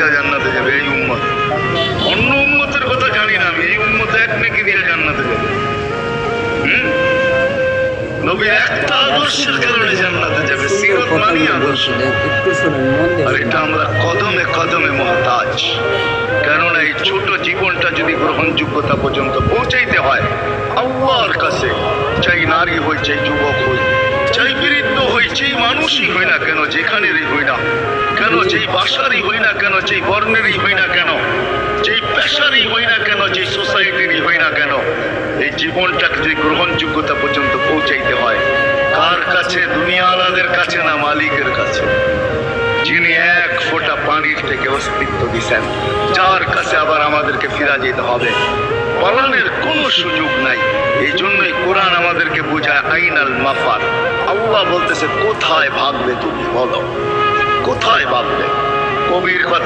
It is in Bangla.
দিয়া জান্নাতে যাবে এই উম্মত। অন্য উম্মতের কথা জানি না আমি, এই উম্মত এক নেকি দিয়া জান্নাতে যাবে। নবী একটা আদর্শের কারণে জান্নাতে যাবে, সিরত মানি আদর্শ। আর এটা আমরা কদমে কদমে মহতাজ। কেননা এই ছোট জীবনটা যদি গ্রহণযোগ্যতা পর্যন্ত পৌঁছাইতে হয় আল্লাহর কাছে, চাই নারী হই, চাই যুবক হই, চাই বৃদ্ধ হই, চাই মানুষই হই না কেন, যেখানেরই হই না কেন, যেই ভাষারই হই না কেন, যেই বর্ণেরই হই না কেন, যেই পেশারই হই না কেন, যেই সোসাইটিরই হই না কেন, এই জীবনটাকে যদি গ্রহণযোগ্যতা পর্যন্ত পৌঁছাইতে হয় কার কাছে? দুনিয়াওয়ালাদের কাছে না, মালিকের কাছে, যিনি এক ফোঁটা পানির থেকে অস্তিত্ব দিচ্ছেন, যার কাছে আবার আমাদেরকে ফিরা যেতে হবে। পালানের কোনো সুযোগ নাই। এই জন্যই কোরআন আমাদেরকে বোঝায় আইনাল মাফার। আল্লাহ বলতেছে কোথায় ভাববে তুমি, বলো কোথায় ভাববে? কবির কথা